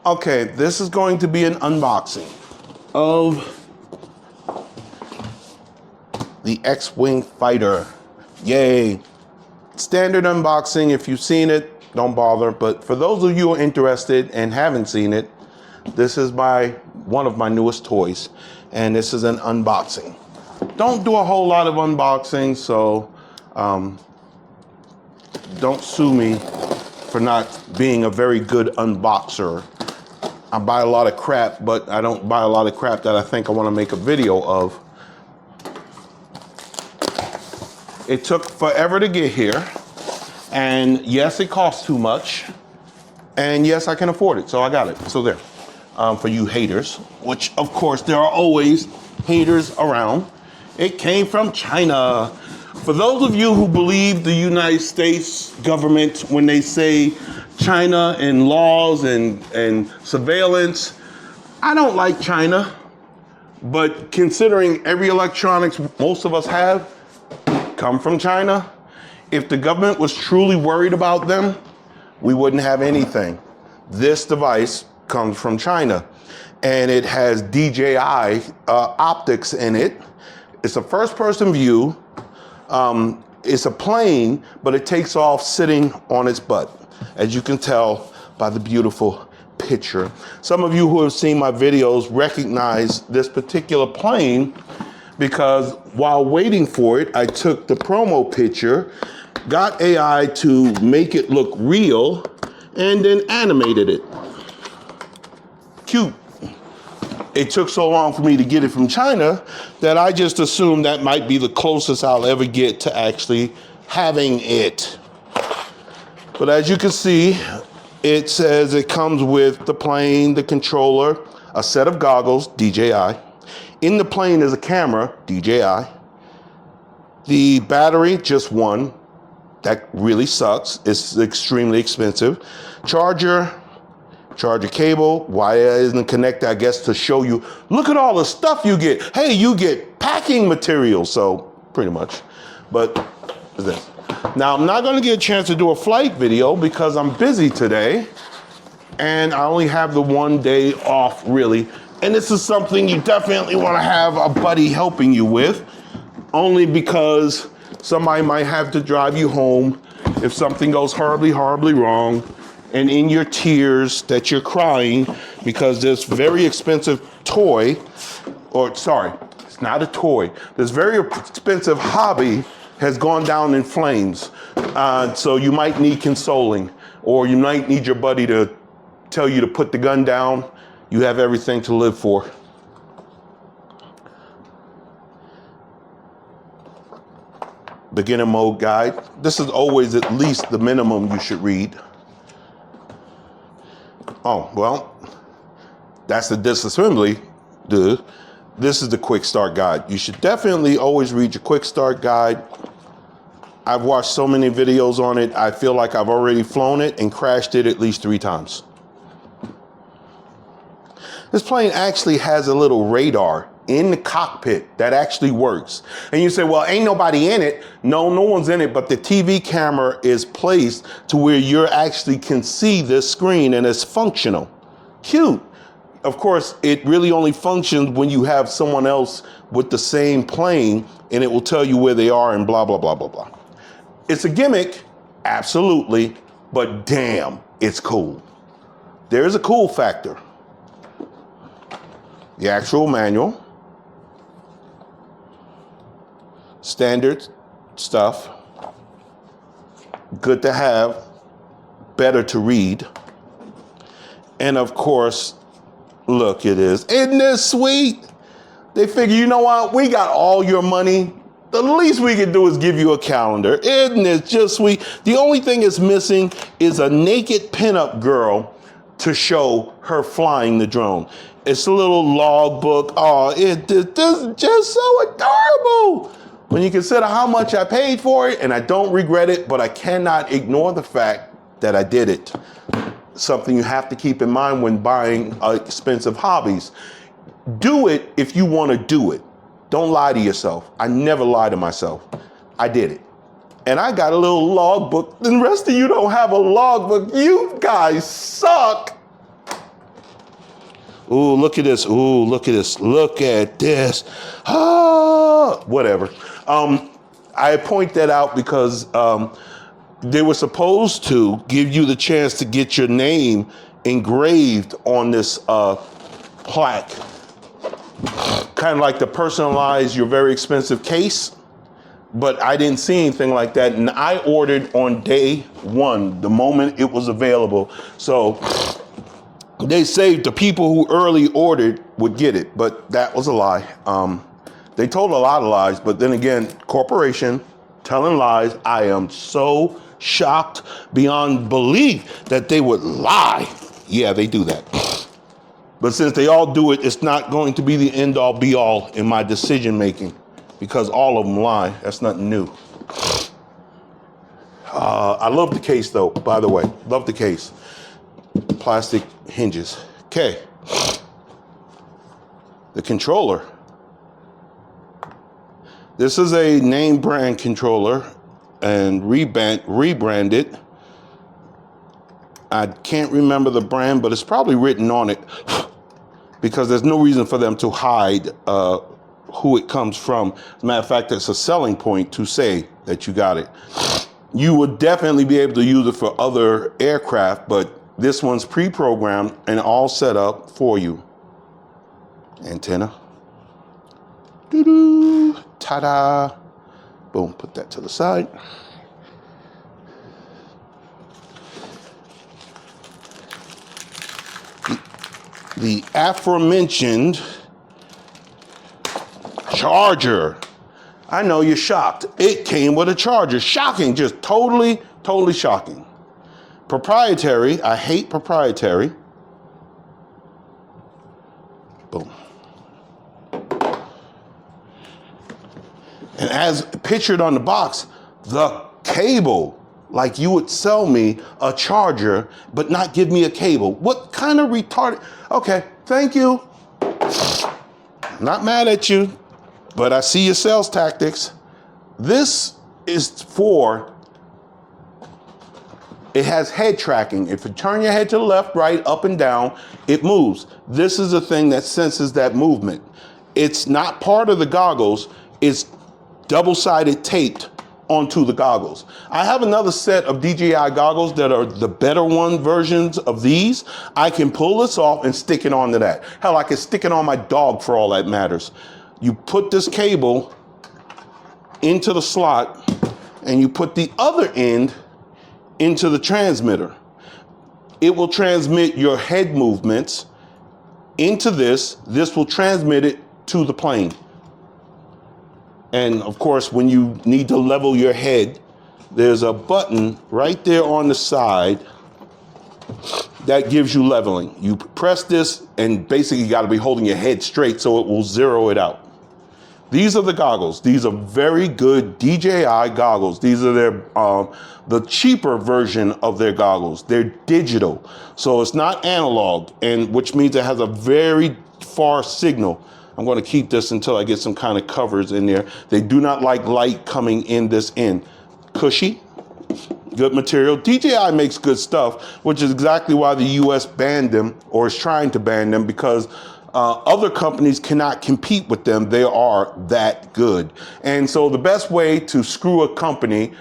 Okay, this is going to be an unboxing of the XWing fighter. Yay. Standard unboxing. If you've seen it, don't bother. But for those of you who are interested and haven't seen it, this is one of my newest toys. And this is an unboxing. Don't do a whole lot of unboxings, so don't sue me for not being a very good unboxer. I buy a lot of crap, but I don't buy a lot of crap that I think I want to make a video of. It took forever to get here, and yes, it costs too much, and yes, I can afford it, so I got it. So there, for you haters, which of course there are always haters around. It came from China. For those of you who believe the United States government when they say China and laws and surveillance, I don't like China, but considering every electronics most of us have come from China, if the government was truly worried about them, we wouldn't have anything. This device comes from China, and it has DJI optics in it. It's a first-person view. It's a plane, but it takes off sitting on its butt, as you can tell by the beautiful picture. Some of you who have seen my videos recognize this particular plane because while waiting for it, I took the promo picture, got AI to make it look real, and then animated it. Cute. It took so long for me to get it from China that I just assumed that might be the closest I'll ever get to actually having it. But as you can see, it says it comes with the plane, the controller, a set of goggles, DJI. In the plane is a camera, DJI. The battery, just one. That really sucks. It's extremely expensive. Charger cable. Why isn't connected? I guess to show you, look at all the stuff you get. Hey, you get packing material. So pretty much, but this. Now I'm not gonna get a chance to do a flight video because I'm busy today and I only have the one day off really. And this is something you definitely wanna have a buddy helping you with, only because somebody might have to drive you home if something goes horribly, horribly wrong. And in your tears that you're crying because this very expensive toy, or sorry, it's not a toy, this very expensive hobby has gone down in flames. So you might need consoling, or you might need your buddy to tell you to put the gun down. You have everything to live for. Beginner mode guide. This is always at least the minimum you should read. Oh, well, that's the disassembly, dude. This is the quick start guide. You should definitely always read your quick start guide. I've watched so many videos on it. I feel like I've already flown it and crashed it at least 3 times. This plane actually has a little radar in the cockpit that actually works. And you say, well, ain't nobody in it. No, no one's in it, but the TV camera is placed to where you actually can see this screen and it's functional. Cute. Of course, it really only functions when you have someone else with the same plane and it will tell you where they are and blah, blah, blah, blah, blah. It's a gimmick, absolutely, but damn, it's cool. There's a cool factor. The actual manual. Standard stuff, good to have, better to read. And of course, look at this. Isn't this sweet? They figure, you know what? We got all your money. The least we can do is give you a calendar. Isn't it just sweet? The only thing it's missing is a naked pinup girl to show her flying the drone. It's a little log book. Oh, this is just so adorable. When you consider how much I paid for it, and I don't regret it, but I cannot ignore the fact that I did it. Something you have to keep in mind when buying expensive hobbies. Do it if you want to do it. Don't lie to yourself. I never lie to myself. I did it. And I got a little log book. The rest of you don't have a log book. You guys suck. Ooh, look at this. Ooh, look at this. Look at this. Ah, whatever. I point that out because they were supposed to give you the chance to get your name engraved on this plaque. Kind of like to personalize your very expensive case. But I didn't see anything like that. And I ordered on day one, the moment it was available. So they saved the people who early ordered would get it, but that was a lie. They told a lot of lies, but then again, corporation telling lies. I am so shocked beyond belief that they would lie. Yeah, they do that. But since they all do it, it's not going to be the end all be all in my decision making because all of them lie. That's nothing new. I love the case though, by the way. Love the case. Plastic hinges. Okay. The controller. This is a name brand controller and rebranded. I can't remember the brand, but it's probably written on it because there's no reason for them to hide who it comes from. As a matter of fact, it's a selling point to say that you got it. You would definitely be able to use it for other aircraft, but this one's pre-programmed and all set up for you. Antenna. Doo-doo. Ta-da. Boom, put that to the side. The aforementioned charger. I know you're shocked. It came with a charger. Shocking, just totally shocking. Proprietary, I hate proprietary. Boom. And as pictured on the box, the cable, like you would sell me a charger, but not give me a cable. What kind of retarded? Okay, thank you. Not mad at you, but I see your sales tactics. This is for, it has head tracking. If you turn your head to the left, right, up and down, it moves. This is a thing that senses that movement. It's not part of the goggles. It's double-sided taped onto the goggles. I have another set of DJI goggles that are the better one versions of these. I can pull this off and stick it onto that. Hell, I can stick it on my dog for all that matters. You put this cable into the slot and you put the other end into the transmitter. It will transmit your head movements into this. This will transmit it to the plane. And of course, when you need to level your head, there's a button right there on the side that gives you leveling. You press this and basically you got to be holding your head straight so it will zero it out. These are the goggles. These are very good DJI goggles. These are their the cheaper version of their goggles. They're digital, so it's not analog, and which means it has a very far signal. I'm going to keep this until I get some kind of covers in there. They do not like light coming in this end. Cushy, good material. DJI makes good stuff, which is exactly why the US banned them, or is trying to ban them, because other companies cannot compete with them. They are that good. And so the best way to screw a company,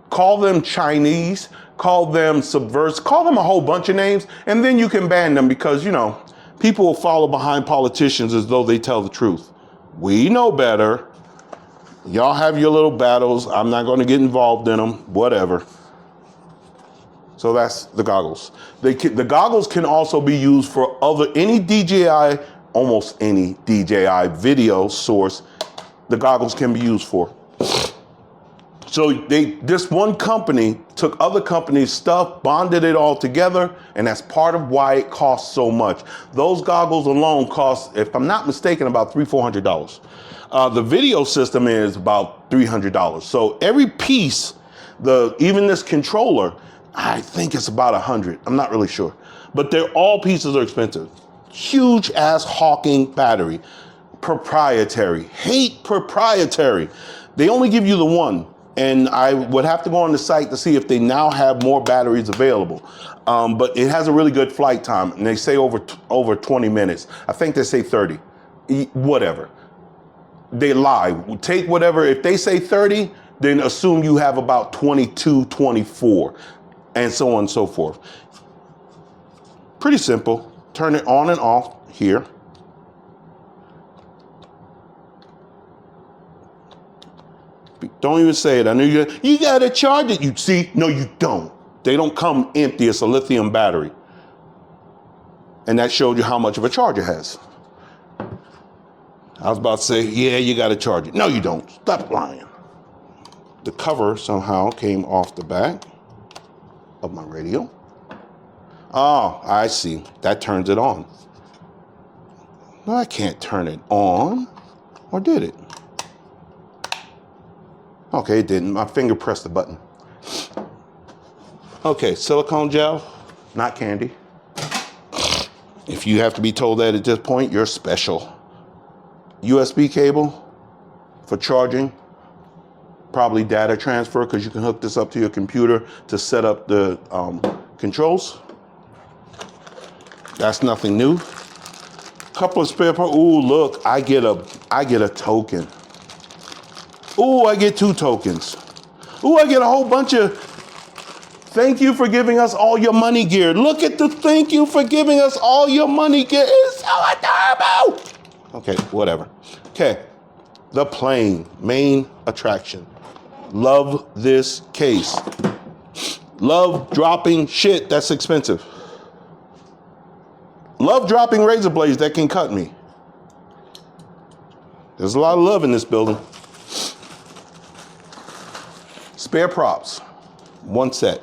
call them Chinese, call them subversive, call them a whole bunch of names, and then you can ban them, because, you know, people will follow behind politicians as though they tell the truth. We know better. Y'all have your little battles. I'm not going to get involved in them, whatever. So that's the goggles. The goggles can also be used for any DJI, almost any DJI video source, the goggles can be used for. So this one company took other companies' stuff, bonded it all together, and that's part of why it costs so much. Those goggles alone cost, if I'm not mistaken, about $300-400. The video system is about $300. So every piece, even this controller, I think it's about $100. I'm not really sure, but all pieces are expensive. Huge ass Hawking battery, proprietary. Hate proprietary. They only give you the one. And I would have to go on the site to see if they now have more batteries available. But it has a really good flight time, and they say over 20 minutes. I think they say 30, whatever. They lie. Take whatever, if they say 30, then assume you have about 22, 24, and so on and so forth. Pretty simple. Turn it on and off here. Don't even say it. I know you gotta charge it. You see, no, you don't. They don't come empty. It's a lithium battery. And that showed you how much of a charge it has. I was about to say, yeah, you gotta charge it. No, you don't. Stop lying. The cover somehow came off the back of my radio. Oh, I see. That turns it on. No, I can't turn it on. Or did it? Okay, it didn't. My finger pressed the button. Okay, silicone gel, not candy. If you have to be told that at this point, you're special. USB cable for charging, probably data transfer, because you can hook this up to your computer to set up the controls. That's nothing new. Couple of spare parts. Ooh, look, I get a token. Ooh, I get 2 tokens. Ooh, I get a whole bunch of thank you for giving us all your money gear. Look at the thank you for giving us all your money gear. It's so adorable. Okay, whatever. Okay, the plane, main attraction. Love this case. Love dropping shit that's expensive. Love dropping razor blades that can cut me. There's a lot of love in this building. Spare props, 1 set.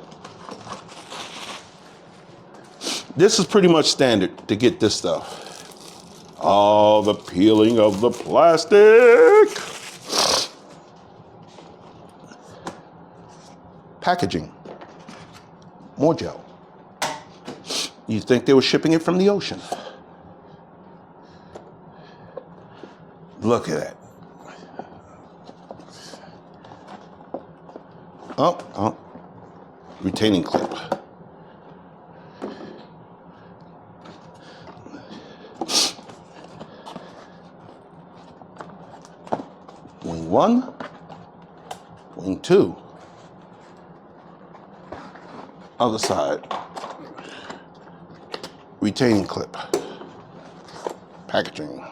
This is pretty much standard to get this stuff. Oh, the peeling of the plastic. Packaging, more gel. You'd think they were shipping it from the ocean. Look at that. Oh, retaining clip. Wing 1, wing 2. Other side. Retaining clip. Packaging.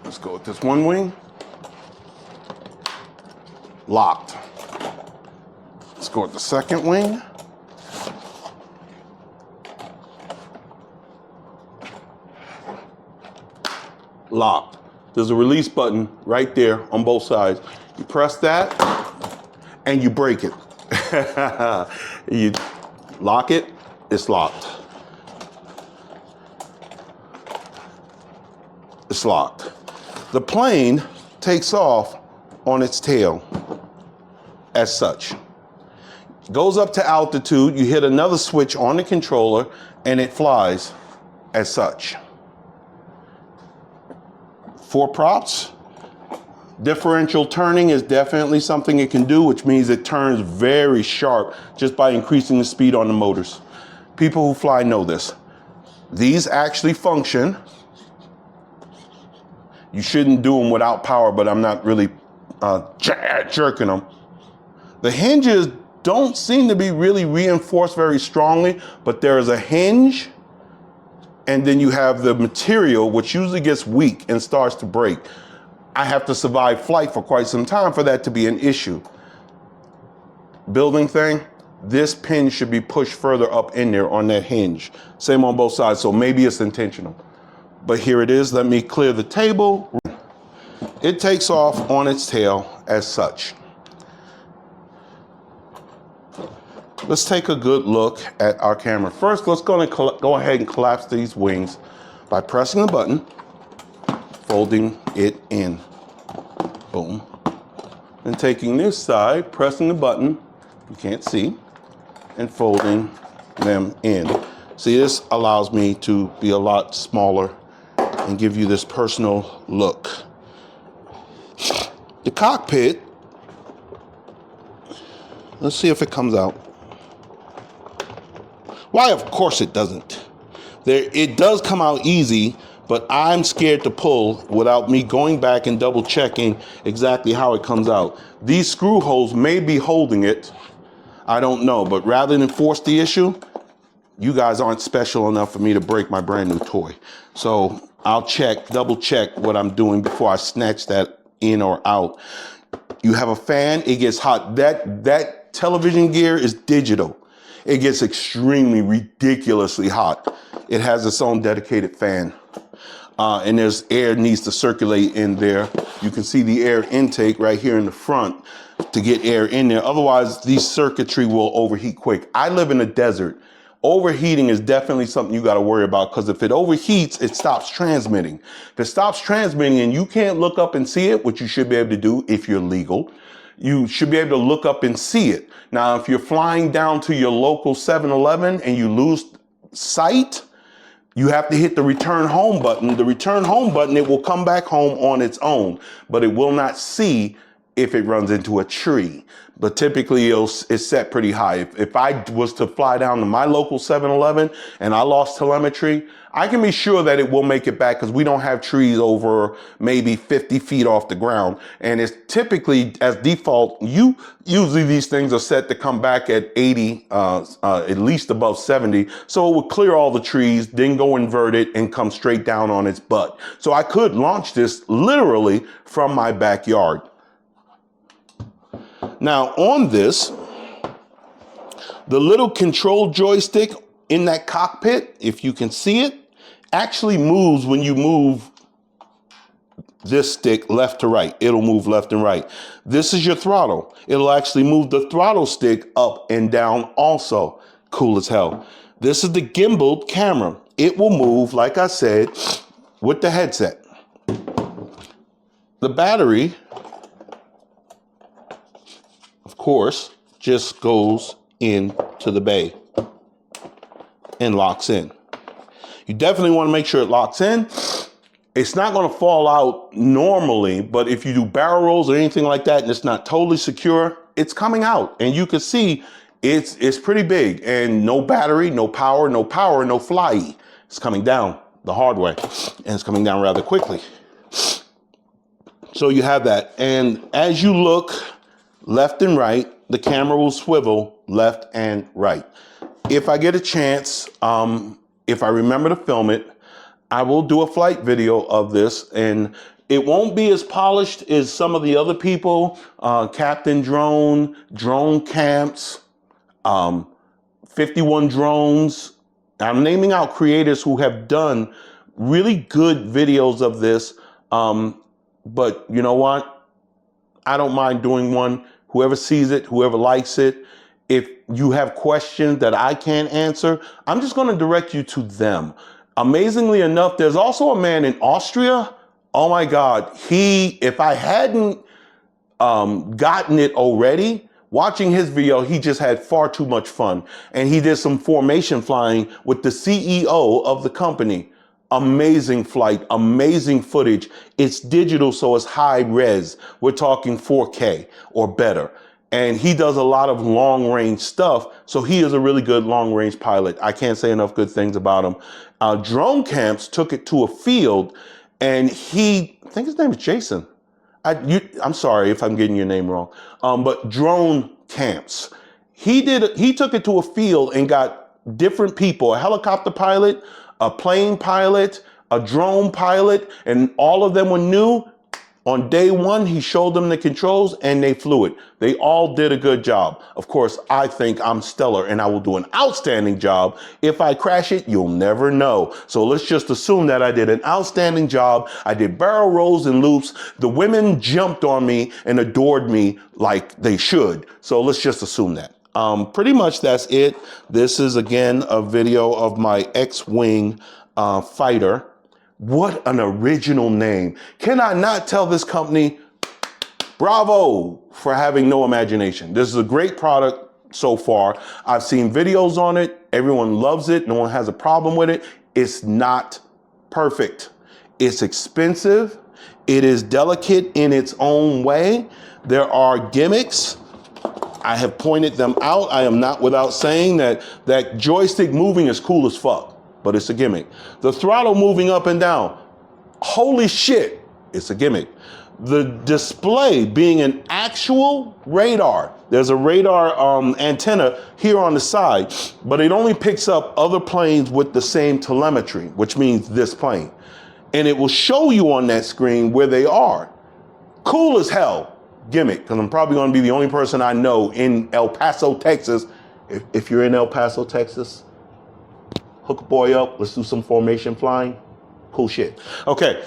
Let's go with this one wing. Locked. Let's go with the second wing. Locked. There's a release button right there on both sides. You press that and you break it. You lock it, it's locked. It's locked. The plane takes off on its tail as such. Goes up to altitude, you hit another switch on the controller and it flies as such. 4 props. Differential turning is definitely something it can do, which means it turns very sharp just by increasing the speed on the motors. People who fly know this. These actually function. You shouldn't do them without power, but I'm not really jerking them. The hinges don't seem to be really reinforced very strongly, but there is a hinge, and then you have the material, which usually gets weak and starts to break. I have to survive flight for quite some time for that to be an issue. Building thing, this pin should be pushed further up in there on that hinge. Same on both sides, so maybe it's intentional. But here it is, let me clear the table. It takes off on its tail as such. Let's take a good look at our camera. First, let's go ahead and collapse these wings by pressing the button, folding it in. Boom. And taking this side, pressing the button, you can't see, and folding them in. See, this allows me to be a lot smaller and give you this personal look. The cockpit, let's see if it comes out. Why, of course it doesn't. It does come out easy, but I'm scared to pull without me going back and double checking exactly how it comes out. These screw holes may be holding it. I don't know, but rather than force the issue, you guys aren't special enough for me to break my brand new toy. So I'll double check what I'm doing before I snatch that in or out. You have a fan, it gets hot. That television gear is digital. It gets extremely ridiculously hot. It has its own dedicated fan. And there's air needs to circulate in there. You can see the air intake right here in the front to get air in there. Otherwise, these circuitry will overheat quick. I live in a desert. Overheating is definitely something you got to worry about, because if it overheats, it stops transmitting. If it stops transmitting and you can't look up and see it, which you should be able to do if you're legal, you should be able to look up and see it. Now, if you're flying down to your local 7-Eleven and you lose sight, you have to hit the return home button. The return home button, it will come back home on its own, but it will not see if it runs into a tree. But typically it's set pretty high. If I was to fly down to my local 7-Eleven and I lost telemetry, I can be sure that it will make it back, because we don't have trees over maybe 50 feet off the ground. And it's typically, as default, usually these things are set to come back at 80, at least above 70. So it would clear all the trees, then go invert it and come straight down on its butt. So I could launch this literally from my backyard. Now on this, the little control joystick in that cockpit, if you can see it, actually moves when you move this stick left to right. It'll move left and right. This is your throttle. It'll actually move the throttle stick up and down also. Cool as hell. This is the gimbaled camera. It will move, like I said, with the headset. The battery, of course, just goes into the bay and locks in. You definitely want to make sure it locks in. It's not going to fall out normally, but if you do barrel rolls or anything like that and it's not totally secure, it's coming out. And you can see it's pretty big, and no battery, no power, no fly. It's coming down the hard way, and it's coming down rather quickly. So you have that. And as you look left and right, the camera will swivel left and right. If I get a chance, if I remember to film it, I will do a flight video of this, and it won't be as polished as some of the other people, Captain Drone, Drone Camps, 51 Drones. I'm naming out creators who have done really good videos of this, but you know what? I don't mind doing one. Whoever sees it, whoever likes it, if you have questions that I can't answer, I'm just going to direct you to them. Amazingly enough, there's also a man in Austria. Oh my God. If I hadn't gotten it already, watching his video, he just had far too much fun. And he did some formation flying with the CEO of the company. Amazing flight, amazing footage. It's digital, so it's high res. We're talking 4K or better. And he does a lot of long range stuff. So he is a really good long range pilot. I can't say enough good things about him. Drone Camps took it to a field, and I think his name is Jason. I'm sorry if I'm getting your name wrong. But Drone Camps, he took it to a field and got different people, a helicopter pilot, a plane pilot, a drone pilot, and all of them were new. On day one, he showed them the controls and they flew it. They all did a good job. Of course, I think I'm stellar and I will do an outstanding job. If I crash it, you'll never know. So let's just assume that I did an outstanding job. I did barrel rolls and loops. The women jumped on me and adored me like they should. So let's just assume that. Pretty much that's it. This is again a video of my XWing fighter. What an original name. Can I not tell this company, bravo, for having no imagination. This is a great product so far. I've seen videos on it. Everyone loves it. No one has a problem with it. It's not perfect. It's expensive. It is delicate in its own way. There are gimmicks. I have pointed them out. I am not without saying that that joystick moving is cool as fuck, but it's a gimmick. The throttle moving up and down, holy shit, it's a gimmick. The display being an actual radar. There's a radar antenna here on the side, but it only picks up other planes with the same telemetry, which means this plane. And it will show you on that screen where they are. Cool as hell. Gimmick, because I'm probably going to be the only person I know in El Paso, Texas. If you're in El Paso, Texas, hook a boy up. Let's do some formation flying. Cool shit. Okay.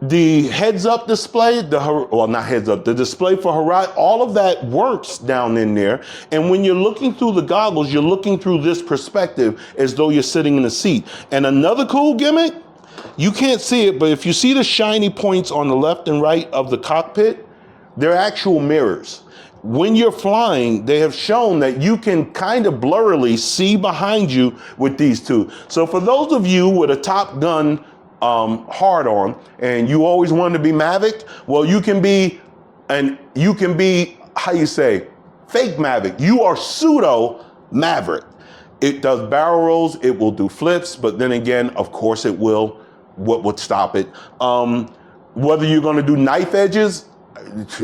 The heads-up display, the display for horizon, all of that works down in there. And when you're looking through the goggles, you're looking through this perspective as though you're sitting in the seat. And another cool gimmick, you can't see it, but if you see the shiny points on the left and right of the cockpit, they're actual mirrors. When you're flying, they have shown that you can kind of blurrily see behind you with these two. So for those of you with a Top Gun hard on and you always wanted to be Maverick, well, you can be, how you say, fake Maverick. You are pseudo Maverick. It does barrel rolls, it will do flips, but then again, of course it will. What would stop it? Whether you're gonna do knife edges,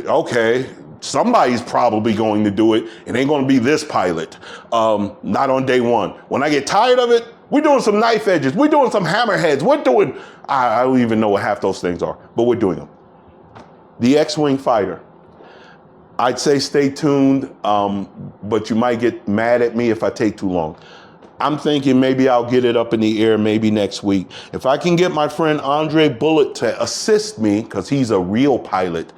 okay, somebody's probably going to do it. It ain't gonna be this pilot, not on day one. When I get tired of it, we're doing some knife edges, we're doing some hammerheads, we're doing, I don't even know what half those things are, but we're doing them. The X-Wing fighter. I'd say stay tuned, but you might get mad at me if I take too long. I'm thinking maybe I'll get it up in the air maybe next week. If I can get my friend Andre Bullitt to assist me, because he's a real pilot,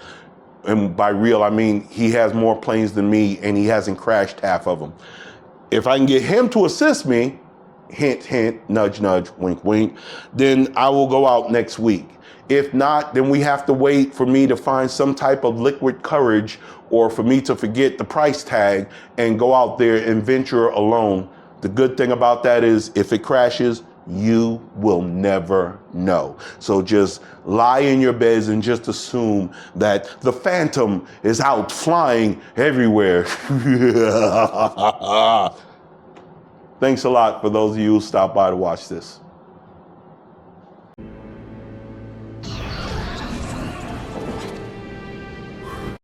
and by real I mean he has more planes than me and he hasn't crashed half of them. If I can get him to assist me, hint, hint, nudge, nudge, wink, wink, then I will go out next week. If not, then we have to wait for me to find some type of liquid courage or for me to forget the price tag and go out there and venture alone. The good thing about that is if it crashes, you will never know. So just lie in your beds and just assume that the Phantom is out flying everywhere. Thanks a lot for those of you who stopped by to watch this.